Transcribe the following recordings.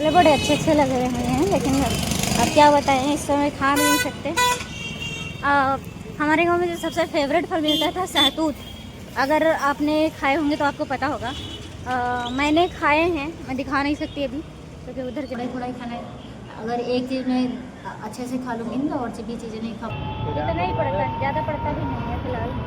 फल बड़े अच्छे अच्छे लग रहे हैं, लेकिन अब क्या बताएं, इस समय खा नहीं सकते। हमारे गांव में जो सबसे फेवरेट फल मिलता था सहतूत, अगर आपने खाए होंगे तो आपको पता होगा। मैंने खाए हैं, मैं दिखा नहीं सकती अभी क्योंकि उधर के थोड़ा ही खाना है। अगर एक चीज़ मैं अच्छे से खा लूँगी ना, और भी चीज़ें नहीं खा, इतना ही पड़ता है, ज़्यादा पड़ता भी नहीं है फिलहाल।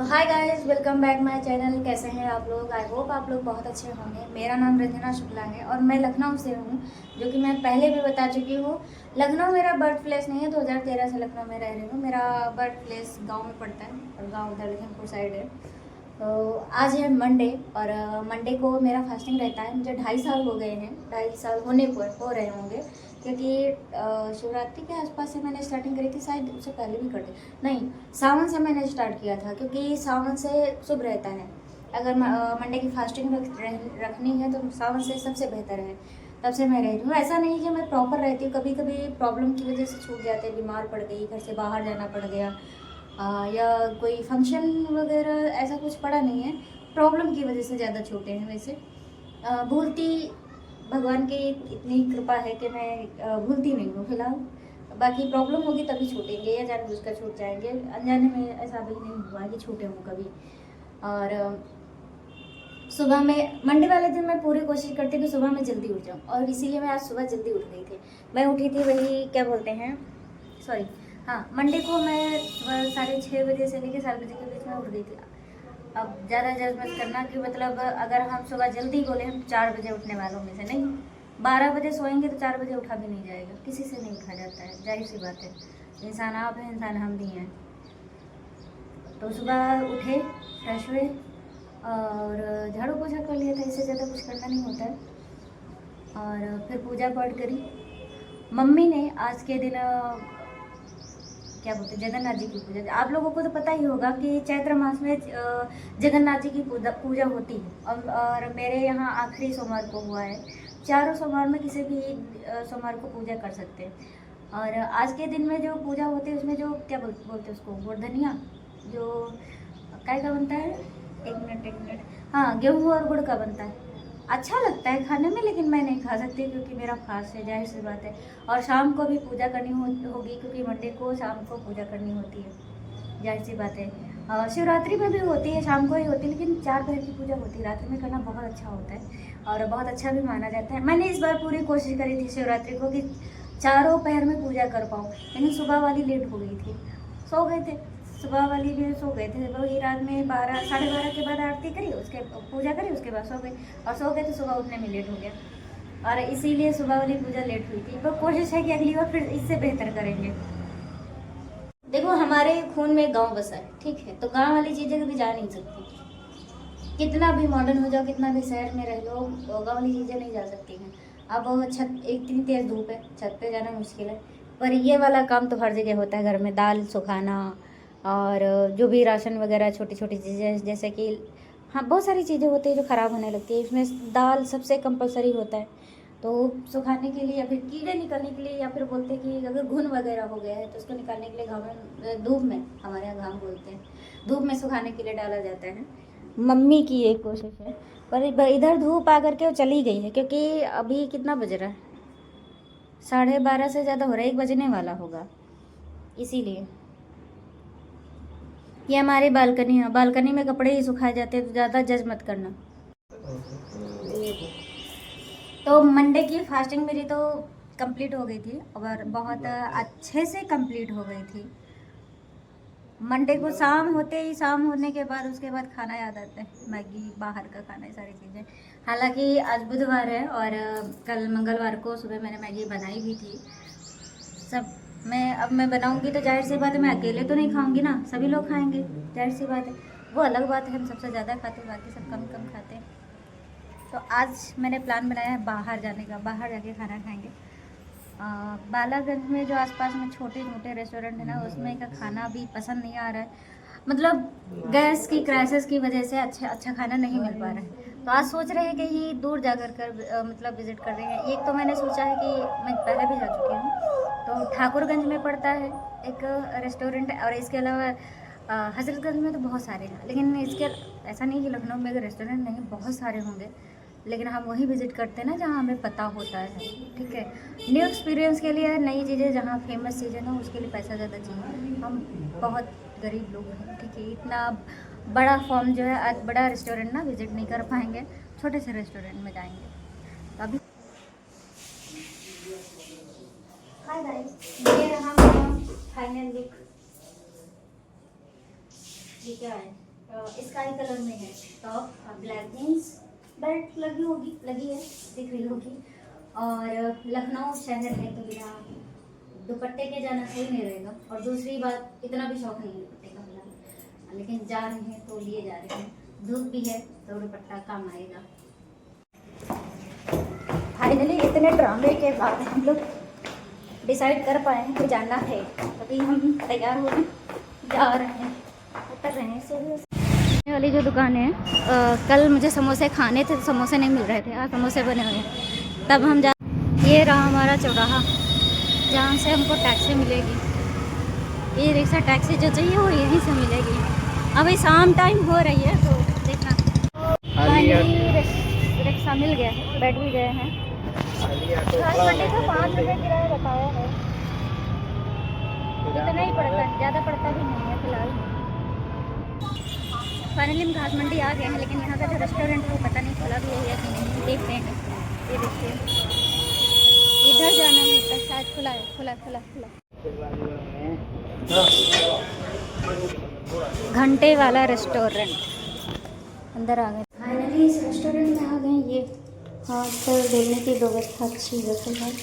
Hi guys, welcome back my channel. कैसे हैं आप लोग? आई होप आप लोग बहुत अच्छे होंगे। मेरा नाम रिधिना शुक्ला है और मैं लखनऊ से हूँ, जो कि मैं पहले भी बता चुकी हूँ। लखनऊ मेरा बर्थ प्लेस नहीं है, 2013 से लखनऊ में रह रही हूँ। मेरा बर्थ प्लेस गांव में पड़ता है और गांव उधर लखनपुर साइड है। तो आज है मंडे और मंडे को मेरा फास्टिंग रहता है। मुझे 2.5 साल हो गए हैं, 2.5 साल होने को हो रहे होंगे, क्योंकि शिवरात्रि के आसपास से मैंने स्टार्टिंग करी थी, शायद उससे पहले भी कर दी, नहीं सावन से मैंने स्टार्ट किया था, क्योंकि सावन से शुभ रहता है। अगर मंडे की फास्टिंग रखनी है तो सावन से सबसे बेहतर है। तब से मैं रह रही हूँ। ऐसा नहीं कि मैं प्रॉपर रहती हूँ, कभी कभी प्रॉब्लम की वजह से छूट जाते हैं, बीमार पड़ गई, घर से बाहर जाना पड़ गया, या कोई फंक्शन वगैरह, ऐसा कुछ पड़ा नहीं है। प्रॉब्लम की वजह से ज़्यादा छूटे हैं। वैसे भूलती भगवान की इतनी कृपा है कि मैं भूलती नहीं हूँ फिलहाल। बाकी प्रॉब्लम होगी तभी छूटेंगे, या जानबूझकर छूट जाएंगे। अनजाने में ऐसा अभी नहीं हुआ कि छूटे हूँ कभी। और सुबह में मंडे वाले दिन मैं पूरी कोशिश करती हूँ कि सुबह में जल्दी उठ जाऊँ, और इसीलिए मैं आज सुबह जल्दी उठ गई थी। मैं उठी थी वही क्या बोलते हैं, सॉरी, हाँ, मंडे को मैं सुबह 6:30 बजे से लेकर 7 बजे के बीच में उठ गई थी। अब ज़्यादा जज मत करना कि मतलब अगर हम सुबह जल्दी बोले हम 4 बजे उठने वालों में से नहीं, 12 बजे सोएंगे तो 4 बजे उठा भी नहीं जाएगा, किसी से नहीं उठा जाता है, जाहिर सी बात है। इंसान आप हैं, इंसान हम भी हैं। तो सुबह उठे, फ्रेश हुए और झाड़ू पोछा कर लिया था, इससे ज़्यादा कुछ करना नहीं होता है। और फिर पूजा पाठ करी। मम्मी ने आज के दिन क्या बोलते हैं, जगन्नाथ जी की पूजा। आप लोगों को तो पता ही होगा कि चैत्र मास में जगन्नाथ जी की पूजा होती है, और मेरे यहाँ आखिरी सोमवार को हुआ है। चारों सोमवार में किसी भी सोमवार को पूजा कर सकते हैं। और आज के दिन में जो पूजा होती है उसमें जो क्या बोलते हैं उसको, गोवर्धनिया, जो काय का बनता है, एक मिनट, हाँ, गेहूँ और गुड़ का बनता है। अच्छा लगता है खाने में, लेकिन मैं नहीं खा सकती क्योंकि मेरा फास्ट है, जाहिर सी बात है। और शाम को भी पूजा करनी होगी, क्योंकि मंडे को शाम को पूजा करनी होती है, जाहिर सी बात है। शिवरात्रि में भी होती है, शाम को ही होती है, लेकिन 4 पहर की पूजा होती है, रात्रि में करना बहुत अच्छा होता है और बहुत अच्छा भी माना जाता है। मैंने इस बार पूरी कोशिश करी थी शिवरात्रि को कि चारों पहर में पूजा कर पाऊँ, लेकिन सुबह वाली लेट हो गई थी, सो गए थे। सुबह वाली भी सो गए थे, वही रात में 12 साढ़े 12 के बाद आरती करी, उसके पूजा करी, उसके बाद सो गई। और सो गए तो सुबह उठने में लेट हो गया, और इसीलिए सुबह वाली पूजा लेट हुई थी। पर कोशिश है कि अगली बार फिर इससे बेहतर करेंगे। देखो, हमारे खून में गांव बसा है, ठीक है, तो गांव वाली चीज़ें कभी जा नहीं सकती। कितना भी मॉडर्न हो जाओ, कितना भी शहर में रह लो, गाँव वाली चीज़ें नहीं जा सकती हैं। अब छत, इतनी तेज़ धूप है, छत पे जाना मुश्किल है, पर ये वाला काम तो हर जगह होता है। घर में दाल सुखाना, और जो भी राशन वगैरह, छोटी छोटी चीज़ें, जैसे कि हाँ, बहुत सारी चीज़ें होती है जो ख़राब होने लगती है, इसमें दाल सबसे कंपलसरी होता है। तो सुखाने के लिए, या फिर कीड़े निकलने के लिए, या फिर बोलते हैं कि अगर घुन वगैरह हो गया है तो उसको निकालने के लिए घाम में, धूप में, हमारे यहाँ घाम बोलते हैं, धूप में सुखाने के लिए डाला जाता है। मम्मी की एक कोशिश है, पर इधर धूप आ करके वो चली गई है, क्योंकि अभी कितना बज रहा है, 12:30 से ज़्यादा हो रहा है, 1 बजने वाला होगा। इसीलिए ये हमारी बालकनी है, बालकनी में कपड़े ही सुखाए जाते हैं, तो ज़्यादा जज मत करना। तो मंडे की फास्टिंग मेरी तो कंप्लीट हो गई थी, और बहुत अच्छे से कंप्लीट हो गई थी। मंडे को शाम होते ही, शाम होने के बाद उसके बाद खाना याद आता है, मैगी, बाहर का खाना, ये सारी चीज़ें। हालांकि आज बुधवार है और कल मंगलवार को सुबह मैंने मैगी बनाई भी थी। सब मैं बनाऊंगी तो जाहिर सी बात है, मैं अकेले तो नहीं खाऊंगी ना, सभी लोग खाएंगे, जाहिर सी बात है। वो अलग बात है, हम सबसे ज़्यादा खाते हैं, बाकी सब कम कम खाते हैं। तो आज मैंने प्लान बनाया है बाहर जाने का, बाहर जाके खाना खाएंगे। बालागंज में जो आसपास में छोटे छोटे रेस्टोरेंट है ना, उसमें का खाना भी पसंद नहीं आ रहा है। मतलब गैस की क्राइसिस की वजह से अच्छा खाना नहीं मिल पा रहा है। तो आज सोच रहे हैं कि ये दूर जा कर मतलब विज़िट कर रहे हैं। एक तो मैंने सोचा है कि मैं पहले भी जा चुकी हूँ, तो ठाकुरगंज में पड़ता है एक रेस्टोरेंट, और इसके अलावा हजरतगंज में तो बहुत सारे हैं, लेकिन इसके ऐसा नहीं कि लखनऊ में अगर रेस्टोरेंट नहीं, बहुत सारे होंगे। लेकिन हम वही विज़िट करते हैं ना जहाँ हमें पता होता है, ठीक है। न्यू एक्सपीरियंस के लिए, नई चीज़ें, जहाँ फेमस चीज़ें ना उसके लिए पैसा ज़्यादा चाहिए। हम बहुत गरीब लोग हैं, ठीक है। इतना बड़ा फॉर्म जो है, बड़ा रेस्टोरेंट ना विज़िट नहीं कर पाएंगे, छोटे से रेस्टोरेंट में जाएंगे। तो अभी हाय गाइस, ये रहा मेरा फाइनल लुक। ये क्या है, स्काई कलर में है टॉप, ब्लैक जीन्स, बेल्ट लगी होगी, लगी है, दिख रही होगी। और लखनऊ शहर है तो बिना दुपट्टे के जाना सही नहीं रहेगा। और दूसरी बात, इतना भी शौक नहीं है दुपट्टे का फिलहाल, लेकिन जा रहे हैं तो लिए जा रहे हैं। धूप भी है तो दुपट्टा काम आएगा। फाइनली इतने ड्रामे के बाद हम लोग डिसाइड कर पाए हैं कि जाना है। अभी हम तैयार हो रहे जा रहे हैं, उतर रहे हैं। सुबह वाली जो दुकान है, कल मुझे समोसे खाने थे, समोसे नहीं मिल रहे थे, आज समोसे बने हुए हैं। तब हम जा, ये रहा हमारा चौराहा जहाँ से हमको टैक्सी मिलेगी। ये रिक्शा टैक्सी जो चाहिए वो यहीं से मिलेगी। अभी शाम टाइम हो रही है तो देखना। रिक्शा मिल गया है, बैठ भी गए हैं। घासमंडी का 5 रुपये किराया बताया है, इतना ही पड़ता है, ज़्यादा पड़ता भी नहीं है फिलहाल। फाइनली हम घासमंडी आ गए हैं, लेकिन यहाँ का जो रेस्टोरेंट है वो पता नहीं खुला भी है कि नहीं, देखते हैं। ये देखिए, इधर जाना है तो शायद खुला है, खुला खुला खुला। घंटे वाला रेस्टोरेंट, अंदर आ गए। फाइनली इस रेस्टोरेंट में आ गए। ये हाथ पर देने की व्यवस्था अच्छी है फिलहाल,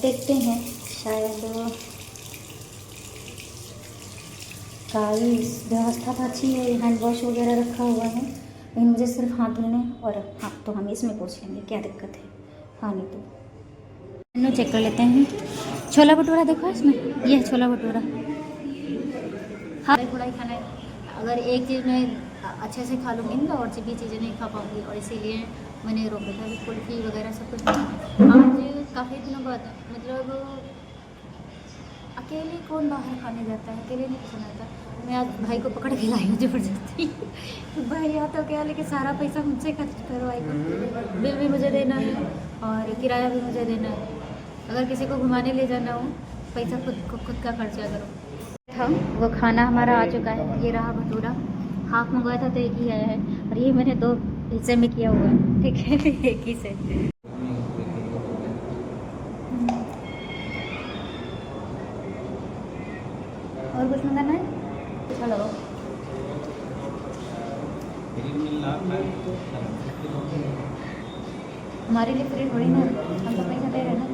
देखते हैं शायद काफ़ी व्यवस्था तो अच्छी है। हैंड वॉश वगैरह रखा हुआ है, लेकिन मुझे सिर्फ हाथ धोने और हाँ, तो हम इसमें पूछ लेंगे क्या दिक्कत है। हाँ नहीं तो मेनू चेक कर लेते हैं। छोला भटूरा देखो इसमें, ये है छोला भटूरा। हाँ, थोड़ा ही खाना है। अगर एक चीज़ में अच्छे से खा लूँगी ना, और भी चीज़ें नहीं खा पाऊँगी, और इसीलिए मैंने रोक रखा है। कुल्फ़ी वगैरह सब कुछ आज काफ़ी दिनों बाद, मतलब अकेले कौन बाहर खाने जाता है, अकेले नहीं पसंद आता। मैं आज भाई को पकड़ के लाई हूँ ज़बरदस्ती। भाई या तो क्या, लेकिन सारा पैसा मुझसे खर्च करवाई, बिल भी मुझे देना है और किराया भी मुझे देना है। अगर किसी को घुमाने ले जाना हो, पैसा खुद का खर्चा करो। था वो खाना हमारा आ चुका है। ये रहा भटूरा, हाफ मंगवाया था तो एक ही आया है, और ये मैंने 2 हिस्से में किया हुआ है, ठीक है, एक ही से। और कुछ मंगाना है? हेलो, हमारे लिए फ्री थोड़ी ना, हम तो पैसा दे रहे हैं ना।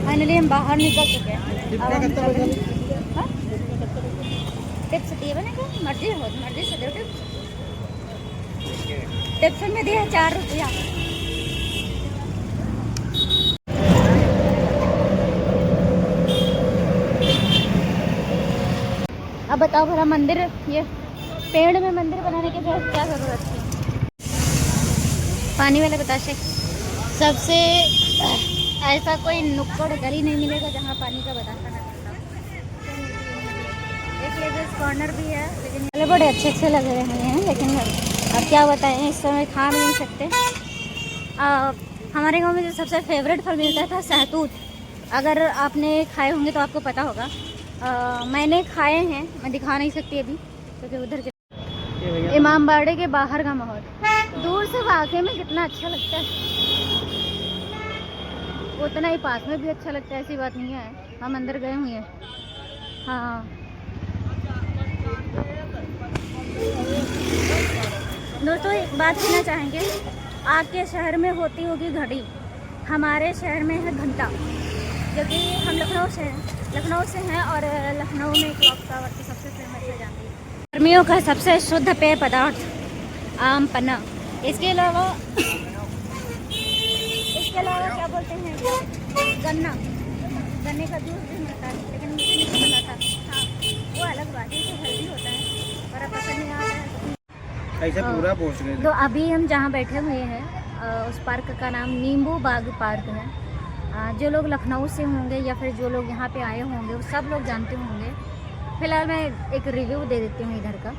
फाइनली हम बाहर निकल चुके हैं। टिप्स दिए बने क्या? मर्जी हो, मर्जी से दो टिप्स। टिप्स में दिया 4 रुपया। अब बताओ भला, मंदिर, ये पेड़ में मंदिर बनाने के लिए क्या ज़रूरत थी? पानी वाले बताशे। सबसे ऐसा कोई नुक्कड़ गली नहीं मिलेगा जहाँ पानी का बताशा ना मिलता। एक लेडीज कॉर्नर भी है, लेकिन बड़े अच्छे लग रहे हैं, लेकिन अब क्या बताएं, इस समय खा नहीं सकते। हमारे गांव में जो सबसे फेवरेट फल मिलता था, सहतूत। अगर आपने खाए होंगे तो आपको पता होगा। मैंने खाए हैं, मैं दिखा नहीं सकती अभी क्योंकि उधर के इमामबाड़े के बाहर का माहौल दूर से वाकई में कितना अच्छा लगता है, उतना ही पास में भी अच्छा लगता है, ऐसी बात नहीं है। हम अंदर गए हुए हैं। हाँ, दोस्तों एक बात कहना चाहेंगे, आपके शहर में होती होगी घड़ी, हमारे शहर में है घंटा, क्योंकि हम लखनऊ से हैं और लखनऊ में क्लॉक टावर की सबसे फेमस है जानती है। गर्मियों का सबसे शुद्ध पेय पदार्थ आम पन्ना। इसके अलावा क्या बोलते हैं, गन्ने का जूस भी मिलता है, लेकिन मुझे नहीं पता था। हाँ, वो अलग बात है, तो हेल्दी होता है, और अब पसंद नहीं आता है। ऐसे पूरा पहुँच गए। तो अभी हम जहाँ बैठे हुए हैं, उस पार्क का नाम नींबू बाग पार्क है। जो लोग लखनऊ से होंगे या फिर जो लोग यहाँ पे आए होंगे, वो सब लोग जानते होंगे। फिलहाल मैं एक रिव्यू दे देती हूँ इधर का।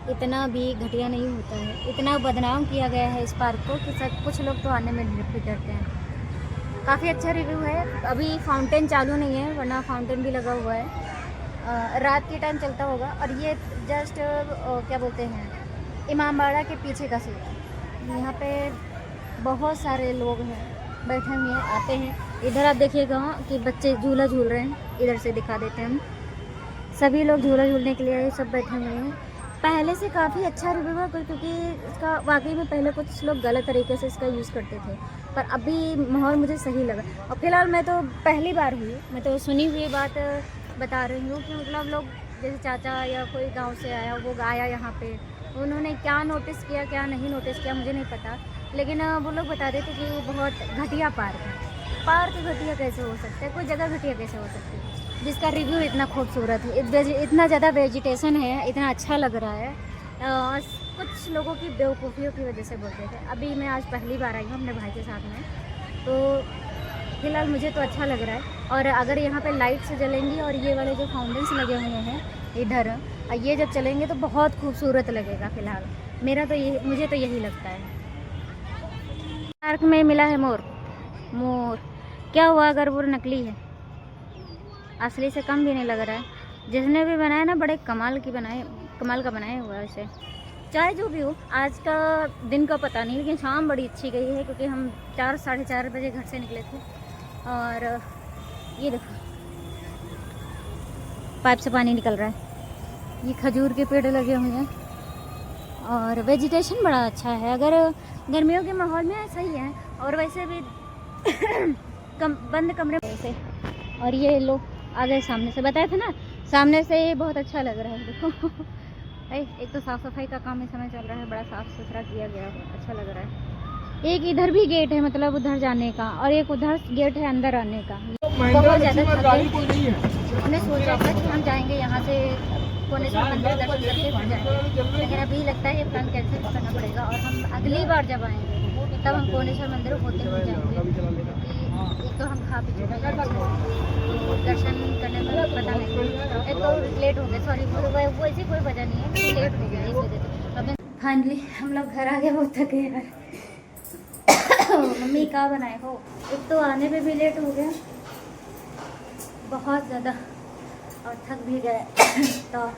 इतना भी घटिया नहीं होता है। इतना बदनाम किया गया है इस पार्क को कि सब कुछ लोग तो आने में भी डरते हैं। काफ़ी अच्छा रिव्यू है। अभी फाउंटेन चालू नहीं है, वरना फाउंटेन भी लगा हुआ है। रात के टाइम चलता होगा। और ये जस्ट क्या बोलते हैं, इमामबाड़ा के पीछे का सीन है। यहाँ पे बहुत सारे लोग हैं, बैठे हुए हैं, आते हैं। इधर आप देखिएगा कि बच्चे झूला झूल रहे हैं, इधर से दिखा देते हैं हम। सभी लोग झूला झूलने के लिए सब बैठे हुए हैं। पहले से काफ़ी अच्छा रिव्यू है, क्योंकि इसका वाकई में पहले कुछ लोग गलत तरीके से इसका यूज़ करते थे, पर अभी माहौल मुझे सही लगा। और फिलहाल मैं तो पहली बार हुई, मैं तो सुनी हुई बात बता रही हूँ कि मतलब लोग जैसे चाचा या कोई गांव से आया, वो आया यहाँ पे, उन्होंने क्या नोटिस किया क्या नहीं नोटिस किया मुझे नहीं पता, लेकिन वो लोग बता रहे थे कि बहुत घटिया पार्क है। पार्क घटिया कैसे हो सकता है, कोई जगह घटिया कैसे हो सकती है जिसका रिव्यू इतना खूबसूरत है, इतना ज़्यादा वेजिटेशन है, इतना अच्छा लग रहा है। कुछ लोगों की बेवकूफ़ियों की वजह से बोलते थे। अभी मैं आज पहली बार आई हूँ अपने भाई के साथ में, तो फ़िलहाल मुझे तो अच्छा लग रहा है। और अगर यहाँ पे लाइट्स जलेंगी और ये वाले जो फाउंटेन्स लगे हुए हैं इधर, ये जब चलेंगे तो बहुत खूबसूरत लगेगा। फ़िलहाल मुझे तो यही लगता है। पार्क में मिला है मोर। क्या हुआ अगर वो नकली है, असली से कम भी नहीं लग रहा है। जिसने भी बनाया ना, बड़े कमाल का बनाया हुआ है इसे। चाहे जो भी हो, आज का दिन का पता नहीं, लेकिन शाम बड़ी अच्छी गई है, क्योंकि हम 4 साढ़े 4 बजे घर से निकले थे। और ये देखो पाइप से पानी निकल रहा है। ये खजूर के पेड़ लगे हुए हैं और वेजिटेशन बड़ा अच्छा है। अगर गर्मियों के माहौल में ऐसा ही है। और वैसे भी बंद कमरे में से। और ये लोग आ गए सामने से, बताया था ना, सामने से बहुत अच्छा लग रहा है। देखो एक तो साफ़ सफाई का काम इस समय चल रहा है, बड़ा साफ़ सुथरा किया गया है, अच्छा लग रहा है। एक इधर भी गेट है, मतलब उधर जाने का, और एक उधर गेट है अंदर आने का। बहुत ज़्यादा हमने सोचा था कि हम जाएंगे यहाँ से कोनेश्वर मंदिर दर्शन करके फिर जाएंगे, लेकिन अभी लगता है ये प्लान कैंसिल करना पड़ेगा। और हम अगली बार जब आएंगे तब हम कोनेश्वर मंदिर होते हुए जाएंगे। एक तो हम खा पी चुके हैं, तो दर्शन करने में पता नहीं, एक तो लेट हो गए, सॉरी वो ऐसी कोई वजह नहीं है, तो लेट हो गया इस वजह से। अब फाइनली हम लोग घर आ गए, बहुत थके यार। मम्मी क्या बनाए हो, एक तो आने में भी लेट हो गया बहुत ज़्यादा, और थक भी गए तो